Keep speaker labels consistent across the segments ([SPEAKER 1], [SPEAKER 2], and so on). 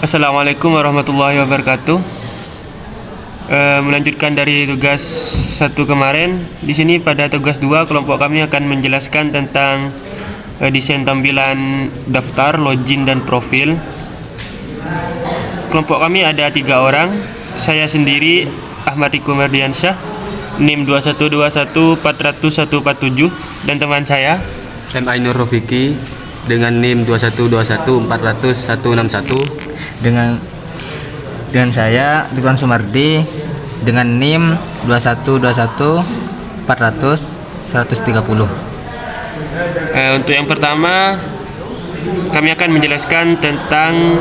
[SPEAKER 1] Assalamualaikum warahmatullahi wabarakatuh. Melanjutkan dari tugas 1 kemarin, di sini pada tugas 2 kelompok kami akan menjelaskan tentang desain tampilan daftar, login dan profil. Kelompok kami ada 3 orang. Saya sendiri Ahmad Riko Merdiansyah, NIM 212140147, dan teman saya
[SPEAKER 2] Ainur Rofiki dengan NIM 21214000161.
[SPEAKER 3] Dengan saya Ridwan Sumardi dengan NIM 2121400 130.
[SPEAKER 1] Untuk yang pertama, kami akan menjelaskan tentang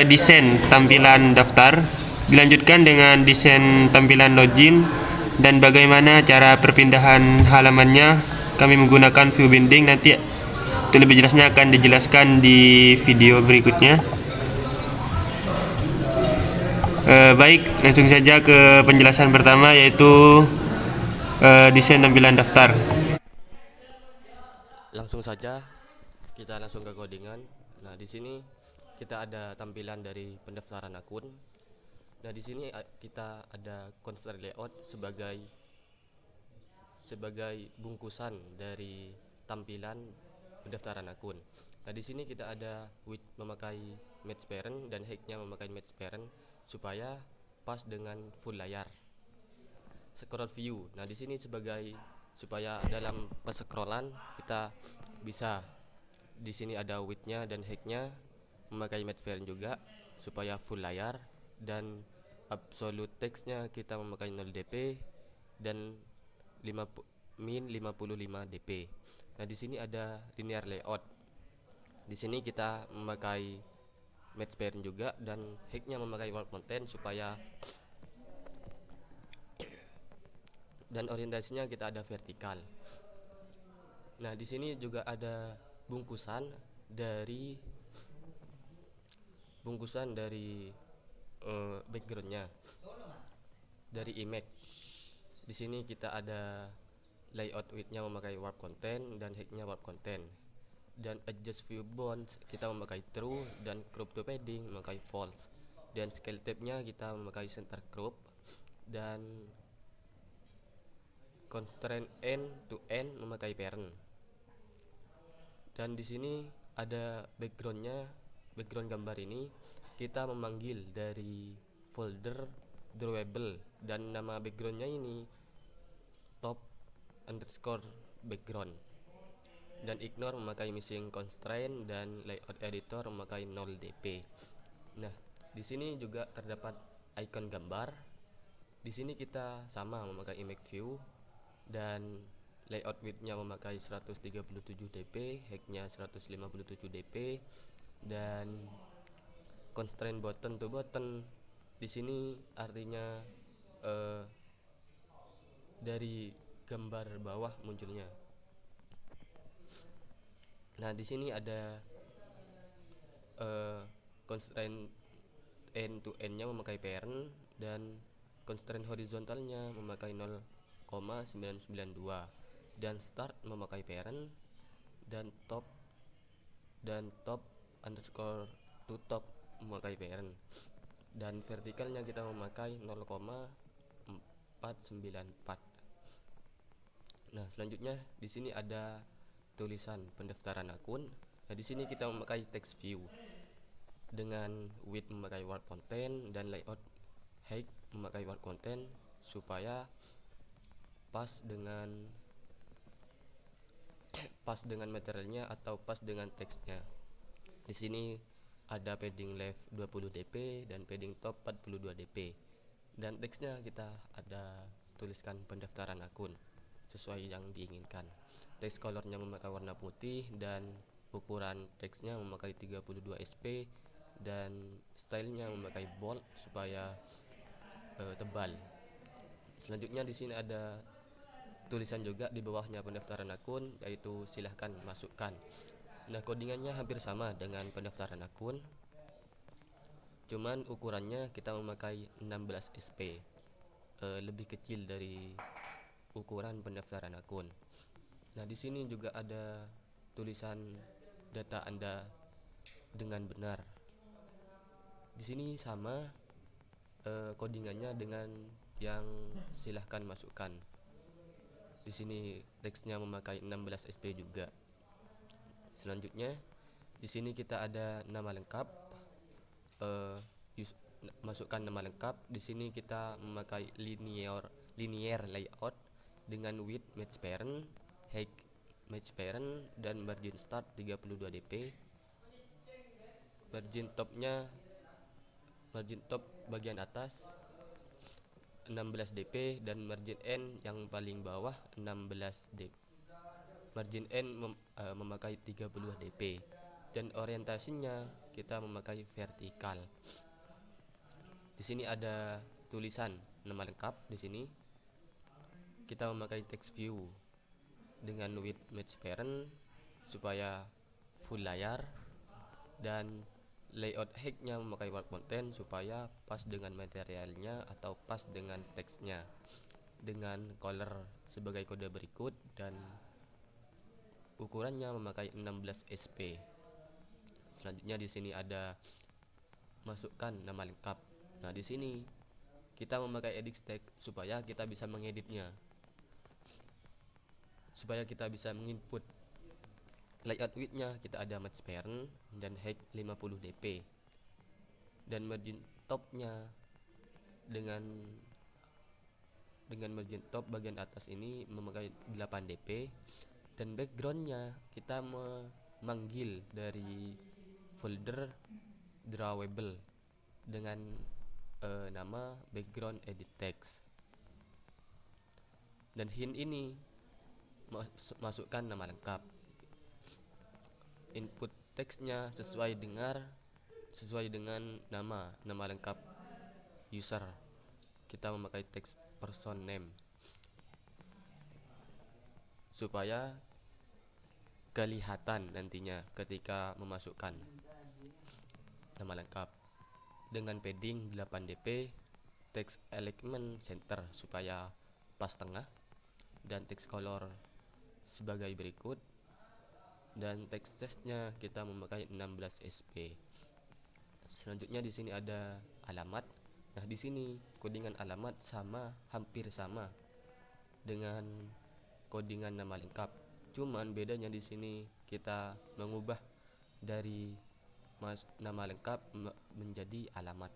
[SPEAKER 1] desain tampilan daftar, dilanjutkan dengan desain tampilan login dan bagaimana cara perpindahan halamannya. Kami menggunakan view binding, nanti untuk lebih jelasnya akan dijelaskan di video berikutnya. Baik, langsung saja ke penjelasan pertama, yaitu desain tampilan daftar.
[SPEAKER 2] Langsung saja kita langsung ke codingan. Nah, di sini kita ada tampilan dari pendaftaran akun. Nah, di sini kita ada constraint layout sebagai bungkusan dari tampilan pendaftaran akun. Nah, di sini kita ada width memakai match parent dan height-nya memakai match parent supaya pas dengan full layar. Scroll view. Nah, di sini supaya dalam scrollan kita bisa, di sini ada width-nya dan height-nya memakai match parent juga supaya full layar, dan absolute text-nya kita memakai 0 dp dan min 55 dp. Nah, di sini ada linear layout. Di sini kita memakai match parent juga dan height-nya memakai wall content dan orientasinya kita ada vertikal. Nah, di sini juga ada bungkusan dari backgroundnya dari image. Di sini kita ada layout width-nya memakai warp content dan height-nya warp content, dan adjust view bounds kita memakai true, dan crop to padding memakai false, dan scale tab-nya kita memakai center crop, dan constraint end to end memakai parent. Dan di sini ada background gambar ini kita memanggil dari folder drawable, dan nama backgroundnya ini top underscore background, dan ignore memakai missing constraint, dan layout editor memakai 0 dp. Nah, di sini juga terdapat icon gambar. Di sini kita sama memakai image view, dan layout width-nya memakai 137 dp, height-nya 157 dp, dan constraint button to button di sini artinya dari gambar bawah munculnya. Nah, di sini ada constraint end to end-nya memakai parent, dan constraint horizontalnya memakai 0,992, dan start memakai parent, dan top underscore to top memakai parent, dan vertikalnya kita memakai 0,494. Nah, selanjutnya di sini ada tulisan pendaftaran akun. Nah, di sini kita memakai text view dengan width memakai warp content dan layout height memakai warp content supaya pas dengan materialnya atau pas dengan teksnya. Di sini ada padding left 20 dp dan padding top 42 dp, dan teksnya kita ada tuliskan pendaftaran akun sesuai yang diinginkan. Text colornya memakai warna putih, dan ukuran teksnya memakai 32 sp, dan stylenya memakai bold supaya tebal. Selanjutnya di sini ada tulisan juga di bawahnya pendaftaran akun, yaitu silahkan masukkan. Nah, codingannya hampir sama dengan pendaftaran akun, cuman ukurannya kita memakai 16 sp, lebih kecil dari ukuran pendaftaran akun. Nah, di sini juga ada tulisan data Anda dengan benar Di sini sama codingannya dengan yang silahkan masukkan. Di sini teksnya memakai 16 SP juga. Selanjutnya di sini kita ada nama lengkap, eh, masukkan nama lengkap. Di sini kita memakai linear layout dengan width match parent, height match parent, dan margin start 32 dp. Margin top bagian atas 16 dp dan margin N yang paling bawah 16 dp. Margin N memakai 30 dp dan orientasinya kita memakai vertikal. Di sini ada tulisan nama lengkap. Di sini kita memakai text view dengan width match parent supaya full layar, dan layout height-nya memakai word content supaya pas dengan materialnya atau pas dengan teksnya, dengan color sebagai kode berikut, dan ukurannya memakai 16 SP. Selanjutnya di sini ada masukkan nama lengkap. Nah, di sini kita memakai edit text supaya kita bisa mengeditnya, supaya kita bisa menginput. Layout width-nya kita ada match parent dan height 50 dp, dan margin top-nya dengan margin top bagian atas ini memakai 8 dp, dan background-nya kita memanggil dari folder drawable dengan nama background edit text. Dan hint ini masukkan nama lengkap. Input teksnya sesuai dengan nama lengkap user. Kita memakai teks person name supaya kelihatan nantinya ketika memasukkan nama lengkap. Dengan padding 8 dp, text alignment center supaya pas tengah, dan text color sebagai berikut, dan text size-nya kita memakai 16 SP. Selanjutnya di sini ada alamat. Nah, di sini codingan alamat hampir sama dengan codingan nama lengkap. Cuman bedanya di sini kita mengubah dari nama lengkap menjadi alamat.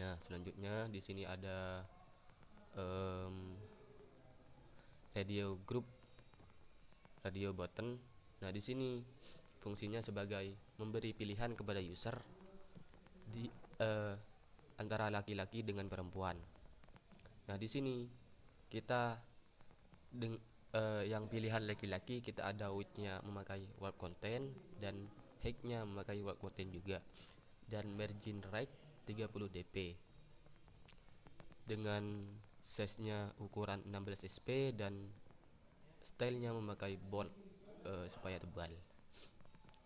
[SPEAKER 2] Nah, selanjutnya di sini ada radio group, radio button. Nah, di sini fungsinya sebagai memberi pilihan kepada user di antara laki-laki dengan perempuan. Nah, di sini kita yang pilihan laki-laki kita ada width-nya memakai word content dan height-nya memakai word content juga, dan margin right 30 dp dengan size-nya ukuran 16 SP dan style-nya memakai bold supaya tebal.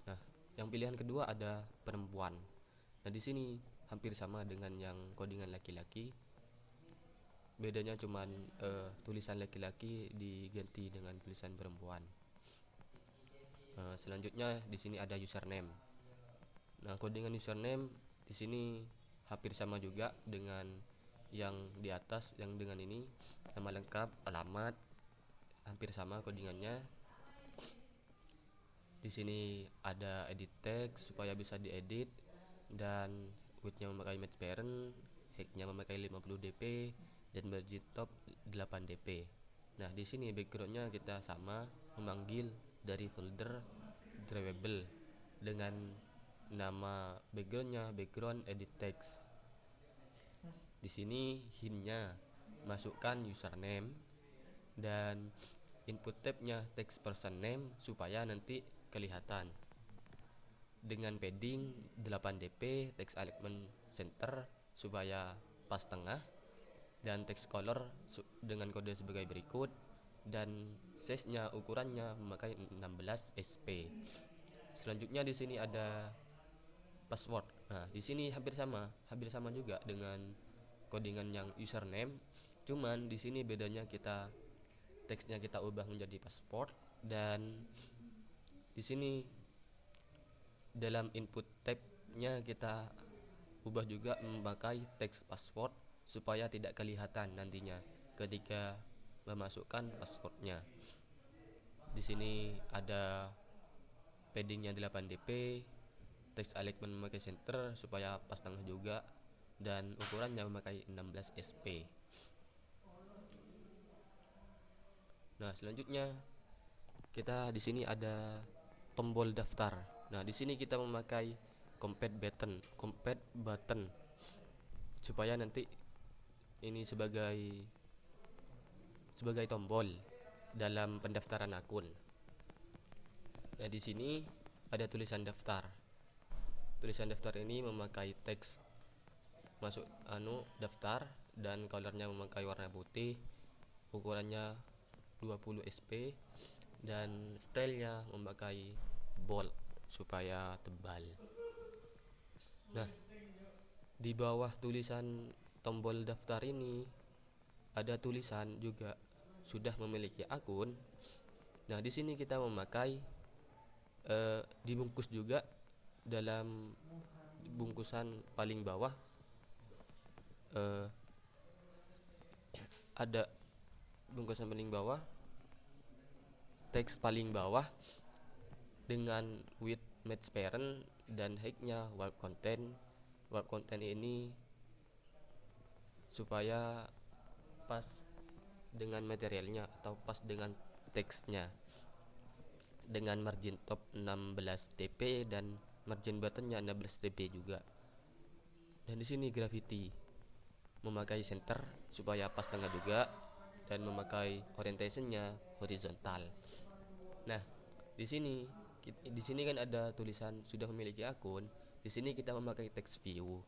[SPEAKER 2] Nah, yang pilihan kedua ada perempuan. Nah, di sini hampir sama dengan yang codingan laki-laki. Bedanya cuman tulisan laki-laki diganti dengan tulisan perempuan. Selanjutnya di sini ada username. Nah, codingan username di sini hampir sama juga dengan yang di atas, yang dengan ini nama lengkap, alamat, hampir sama codingannya. Di sini ada edit text supaya bisa diedit, dan width-nya memakai match parent, height-nya memakai 50 dp, dan margin top 8 dp. Nah, di sini background-nya kita sama memanggil dari folder drawable dengan nama background-nya background edit text. Di sini hint-nya masukkan username, dan input tab-nya text person name supaya nanti kelihatan, dengan padding 8 dp, text alignment center supaya pas tengah, dan text color dengan kode sebagai berikut, dan size-nya ukurannya memakai 16 SP. Selanjutnya di sini ada password. Nah, di sini hampir sama juga dengan codingan yang username. Cuman di sini bedanya teksnya kita ubah menjadi password, dan di sini dalam input tab Nya kita ubah juga memakai teks password supaya tidak kelihatan nantinya ketika memasukkan passwordnya. Di sini ada paddingnya 8 dp, teks alignment memakai center supaya pas tengah juga, dan ukurannya memakai 16 sp. Nah, selanjutnya kita di sini ada tombol daftar. Nah, di sini kita memakai compare button supaya nanti ini sebagai tombol dalam pendaftaran akun. Nah, di sini ada tulisan daftar. Tulisan daftar ini memakai teks masuk daftar, dan colornya memakai warna putih, ukurannya 20 sp, dan stylenya memakai bold supaya tebal. Nah, di bawah tulisan tombol daftar ini ada tulisan juga sudah memiliki akun. Nah, di sini kita memakai dibungkus juga dalam bungkusan paling bawah ada bungkusan paling bawah, teks paling bawah dengan with match parent dan height-nya warp content. Warp content ini supaya pas dengan materialnya atau pas dengan teksnya, dengan margin top 16 dp dan margin bottomnya 16 dp juga. Dan di sini gravity memakai center supaya pas tengah juga, dan memakai orientationnya horizontal. Nah, di sini kan ada tulisan sudah memiliki akun. Di sini kita memakai text view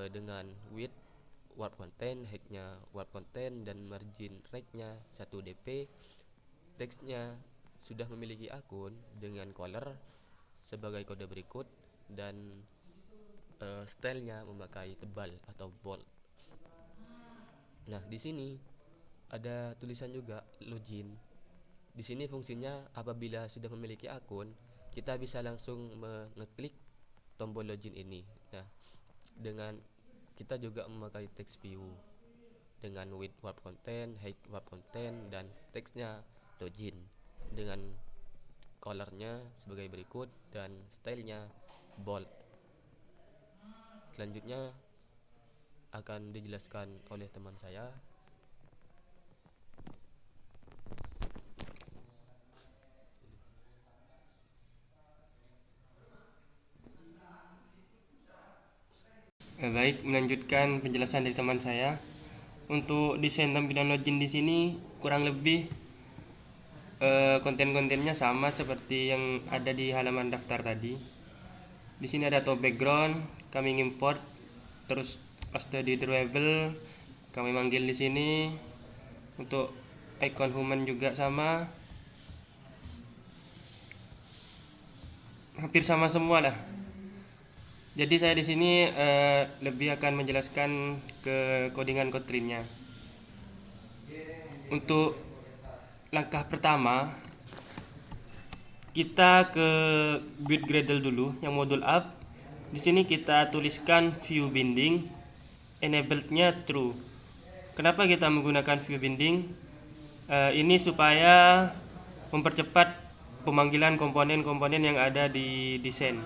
[SPEAKER 2] dengan width warp content, height-nya warp content, dan margin right-nya 1 dp. Teksnya sudah memiliki akun dengan color sebagai kode berikut, dan stylenya memakai tebal atau bold. Nah, di sini ada tulisan juga login. Di sini fungsinya apabila sudah memiliki akun, kita bisa langsung mengeklik tombol login ini. Nah, dengan kita juga memakai text view dengan width warp content, height warp content, dan teksnya login dengan colornya sebagai berikut dan stylenya bold. Selanjutnya akan dijelaskan oleh teman saya.
[SPEAKER 1] Baik, melanjutkan penjelasan dari teman saya. Untuk desain tampilan login di sini kurang lebih konten-kontennya sama seperti yang ada di halaman daftar tadi. Di sini ada top background, kami import, terus paste di drawable, kami manggil di sini. Untuk icon human juga sama, hampir sama semua lah. Jadi saya di sini lebih akan menjelaskan ke codingan Kotlin-nya. Untuk langkah pertama, kita ke build Gradle dulu, yang modul app. Di sini kita tuliskan view binding, enabled-nya true. Kenapa kita menggunakan view binding? Ini supaya mempercepat pemanggilan komponen-komponen yang ada di desain.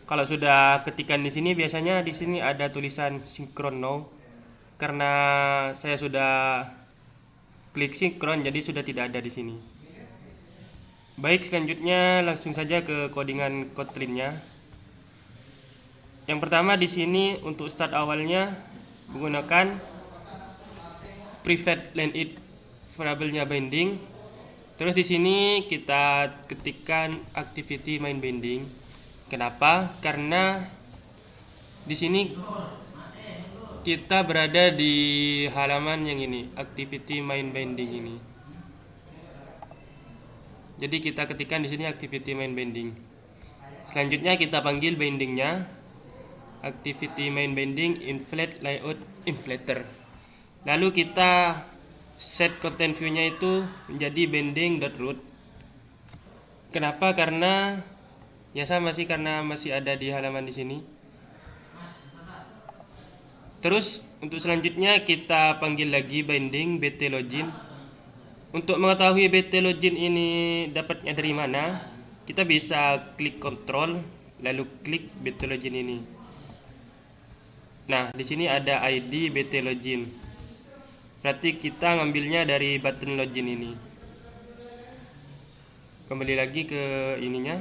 [SPEAKER 1] Kalau sudah ketikan di sini, biasanya di sini ada tulisan synchron now. Karena saya sudah klik sinkron, jadi sudah tidak ada di sini. Baik, selanjutnya langsung saja ke codingan Kotlin-nya. Yang pertama di sini untuk start awalnya menggunakan private line variable-nya binding. Terus di sini kita ketikkan activity main binding. Kenapa? Karena di sini kita berada di halaman yang ini, activity main binding ini. Jadi kita ketikkan di sini activity main binding. Selanjutnya kita panggil bindingnya activity main binding inflate layout inflater. Lalu kita set content view-nya itu menjadi binding.root. Kenapa? Karena Ya sama sih karena masih ada di halaman di sini. Terus untuk selanjutnya kita panggil lagi binding BT login. Untuk mengetahui BT login ini dapatnya dari mana, kita bisa klik kontrol lalu klik BT login ini. Nah, di sini ada ID BT login. Berarti kita ngambilnya dari button login ini. Kembali lagi ke ininya.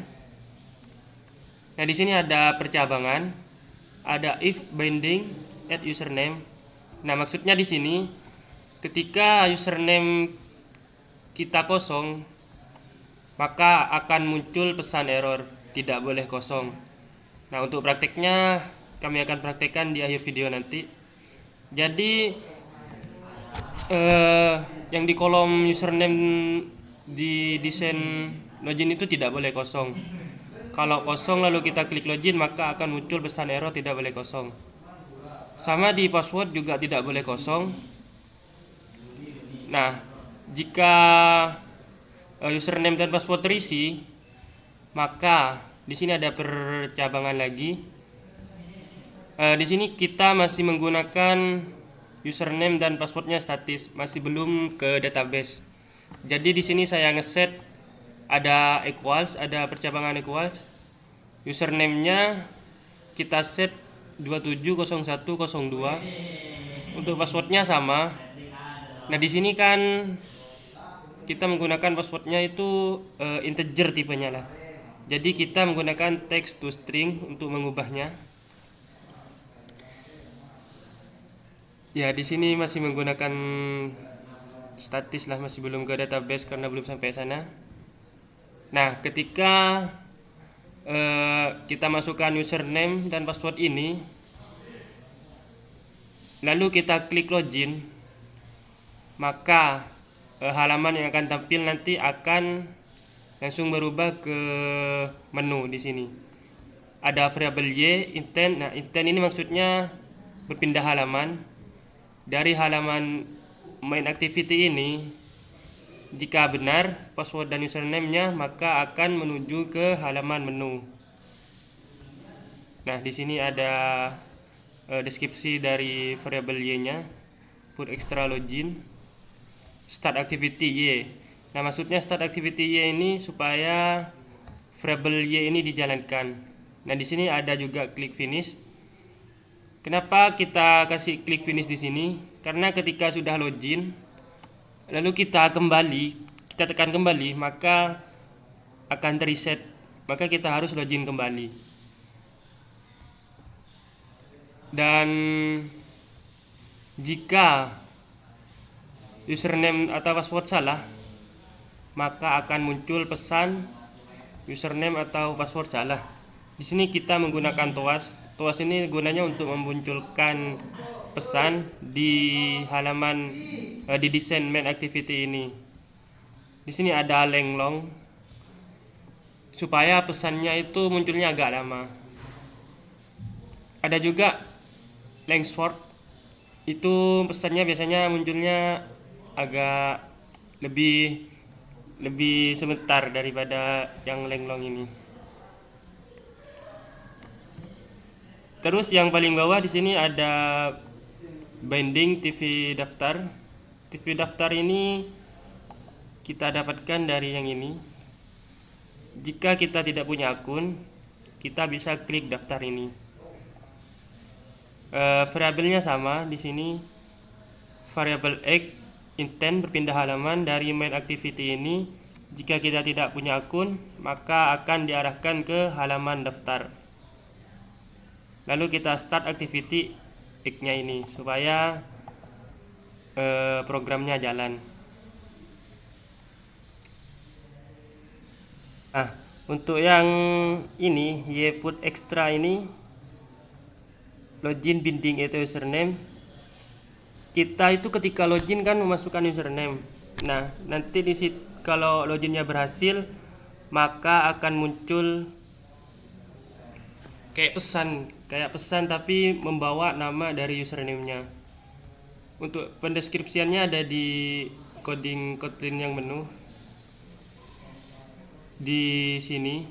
[SPEAKER 1] Nah, di sini ada percabangan, ada if binding add username. Nah, maksudnya di sini ketika username kita kosong, maka akan muncul pesan error tidak boleh kosong. Nah, untuk prakteknya kami akan praktekkan di akhir video nanti. Jadi yang di kolom username di desain login itu tidak boleh kosong. Kalau kosong lalu kita klik login, maka akan muncul pesan error tidak boleh kosong. Sama di password juga tidak boleh kosong. Nah, jika username dan password terisi, maka di sini ada percabangan lagi. Di sini kita masih menggunakan username dan passwordnya statis, masih belum ke database. Jadi di sini saya ngeset ada equals, ada percabangan equals. Username-nya kita set 270102. Untuk passwordnya sama. Nah, di sini kan kita menggunakan passwordnya itu integer tipenya lah. Jadi kita menggunakan text to string untuk mengubahnya. Ya, di sini masih menggunakan statis lah, masih belum ke database karena belum sampai sana. Nah, ketika kita masukkan username dan password ini, lalu kita klik login, maka halaman yang akan tampil nanti akan langsung berubah ke menu di sini. Ada variabel y, intent. Nah, intent ini maksudnya berpindah halaman. Dari halaman main activity ini, jika benar password dan username-nya, maka akan menuju ke halaman menu. Nah, di sini ada deskripsi dari variabel y-nya, put extra login, start activity y. Nah, maksudnya start activity y ini supaya variabel y ini dijalankan. Nah, di sini ada juga klik finish. Kenapa kita kasih klik finish di sini? Karena ketika sudah login, lalu kita tekan kembali, maka akan reset. Maka kita harus login kembali. Dan jika username atau password salah, maka akan muncul pesan username atau password salah. Di sini kita menggunakan toas. Toas ini gunanya untuk memunculkan pesan di halaman di desain main activity ini. Di sini ada lenglong supaya pesannya itu munculnya agak lama. Ada juga leng short, itu pesannya biasanya munculnya agak lebih sebentar daripada yang lenglong ini. Terus yang paling bawah di sini ada binding TV daftar. TV daftar ini kita dapatkan dari yang ini. Jika kita tidak punya akun, kita bisa klik daftar ini. Variabelnya sama di sini. Variabel x intent berpindah halaman dari main activity ini. Jika kita tidak punya akun, maka akan diarahkan ke halaman daftar. Lalu kita start activity x-nya ini supaya programnya jalan. Nah, untuk yang ini y put extra ini login binding itu username. Kita itu ketika login kan memasukkan username. Nah, nanti di situ kalau loginnya berhasil, maka akan muncul kayak pesan tapi membawa nama dari username-nya. Untuk pendeskripsiannya ada di coding Kotlin yang menu di sini.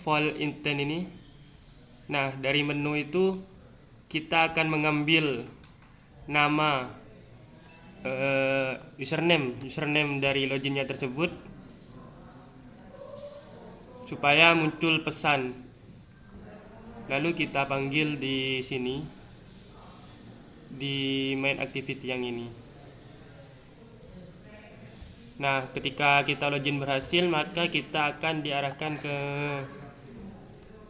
[SPEAKER 1] default intent ini. Nah, dari menu itu kita akan mengambil nama username dari loginnya tersebut supaya muncul pesan. Lalu kita panggil di sini di main activity yang ini. Nah, ketika kita login berhasil, maka kita akan diarahkan ke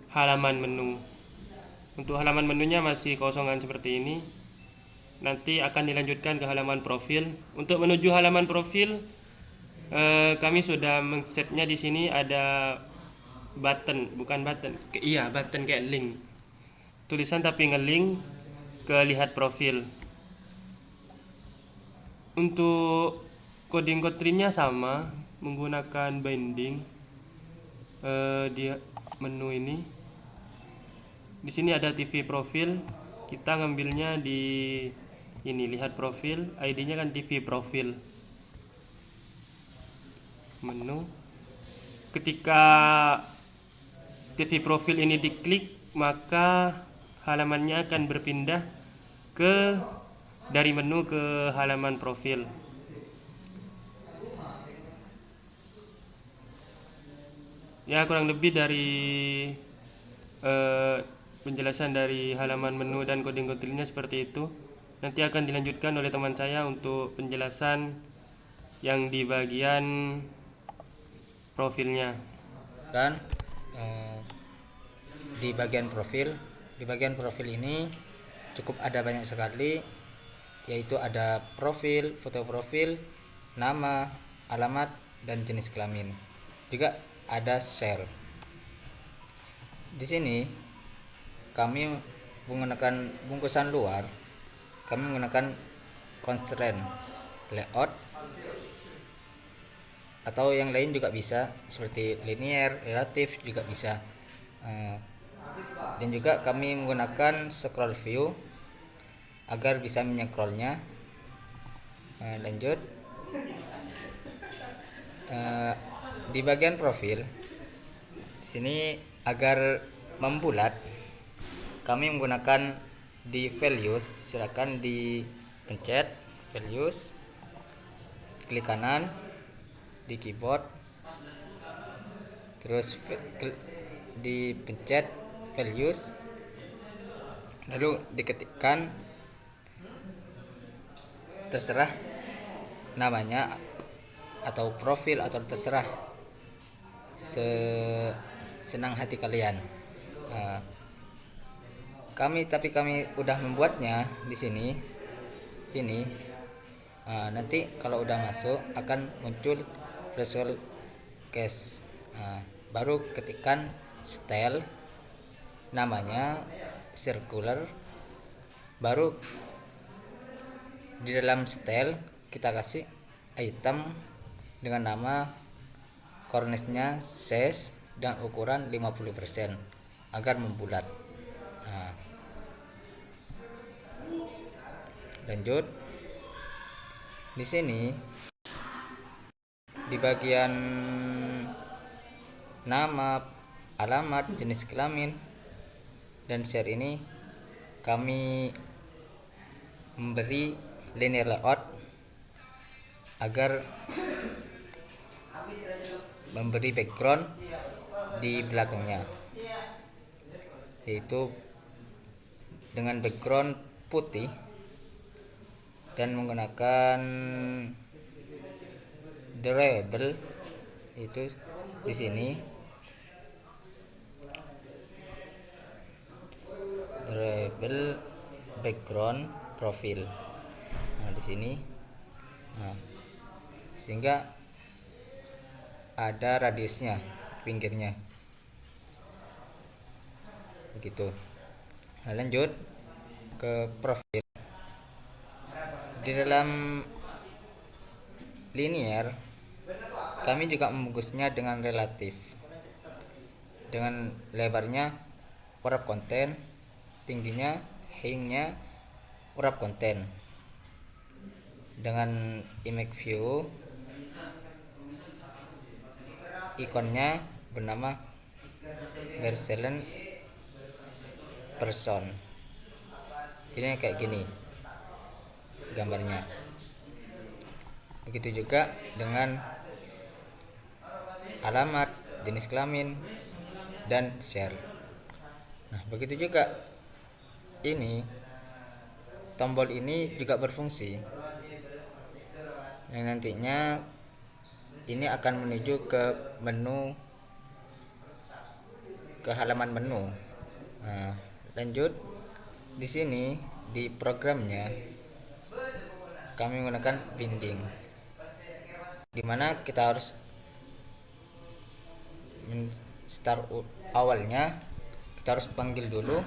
[SPEAKER 1] halaman menu. Untuk halaman menunya masih kosongan seperti ini. Nanti akan dilanjutkan ke halaman profil. Untuk menuju halaman profil, kami sudah men-setnya di sini ada button, bukan button. Button kayak link. Tulisan tapi nge-link ke lihat profil. Untuk coding tree-nya sama, menggunakan binding di menu ini. Di sini ada TV profil, kita ngambilnya di ini, lihat profil, ID-nya kan TV profil. Menu. Ketika TV profil ini diklik, maka halamannya akan berpindah dari menu ke halaman profil. Ya, kurang lebih dari penjelasan dari halaman menu dan coding control-nya seperti itu. Nanti akan dilanjutkan oleh teman saya untuk penjelasan yang di bagian profilnya.
[SPEAKER 3] Dan di bagian profil ini cukup ada banyak sekali, yaitu ada profil, foto profil, nama, alamat, dan jenis kelamin. Juga ada share. Di sini kami menggunakan bungkusan luar, kami menggunakan constraint layout atau yang lain juga bisa, seperti linear, relatif juga bisa. Dan juga kami menggunakan scroll view agar bisa menycrollnya. Lanjut, di bagian profil sini agar membulat, kami menggunakan di values. Silakan dipencet values, klik kanan di keyboard, terus dipencet values, lalu diketikkan terserah namanya atau profil, atau terserah senang hati kalian. Kami udah membuatnya di sini. Nanti kalau udah masuk akan muncul result case. Baru ketikkan style, namanya circular, baru di dalam style kita kasih item dengan nama, cornice-nya size dan ukuran 50% agar membulat. Lanjut, di sini di bagian nama, alamat, jenis kelamin, dan share ini kami memberi linear layout agar memberi background di belakangnya, yaitu dengan background putih dan menggunakan durable, itu di sini durable background profil. Di sini, sehingga ada radiusnya, pinggirnya, begitu. Lanjut ke profil. Di dalam linear kami juga membungkusnya dengan relatif, dengan lebarnya wrap konten, tingginya, height-nya wrap konten, dengan image view, ikonnya bernama Vercellen person. Jadi kayak gini gambarnya. Begitu juga dengan alamat, jenis kelamin, dan share. Nah, begitu juga ini tombol ini juga berfungsi. Yang nantinya ini akan menuju ke menu, ke halaman menu. Nah, lanjut di sini di programnya kami menggunakan binding, dimana kita harus start awalnya kita harus panggil dulu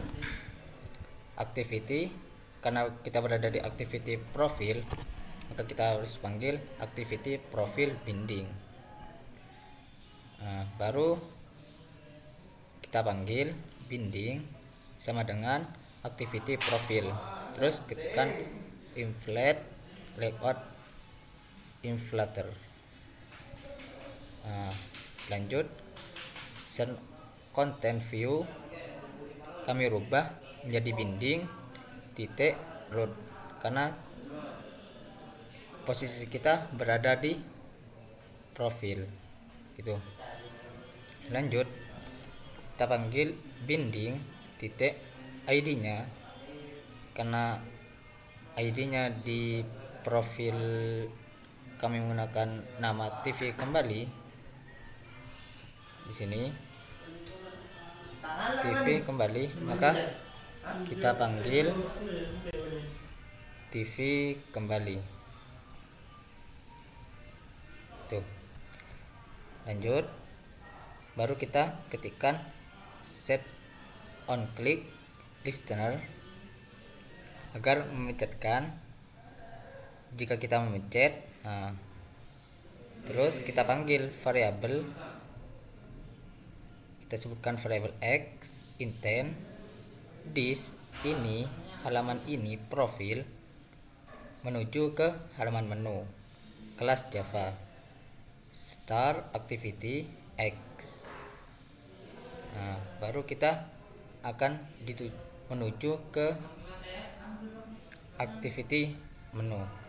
[SPEAKER 3] activity. Karena kita berada di activity profil, maka kita harus panggil activity profil binding. Nah, baru kita panggil binding sama dengan activity profil, terus ketikkan inflate layout inflater. Nah, lanjut send content view kami rubah menjadi binding titik root, karena posisi kita berada di profil gitu. Lanjut kita panggil binding titik ID-nya, karena ID-nya di profil kami menggunakan nama TV kembali. Di sini TV kembali, maka kita panggil TV kembali. Tuh. Lanjut, baru kita ketikkan set on click listener agar memencetkan jika kita memencet. Nah, terus kita panggil variabel, kita sebutkan variabel x intent this ini halaman ini profil menuju ke halaman menu kelas Java start activity x. Nah, baru kita akan menuju ke activity menu.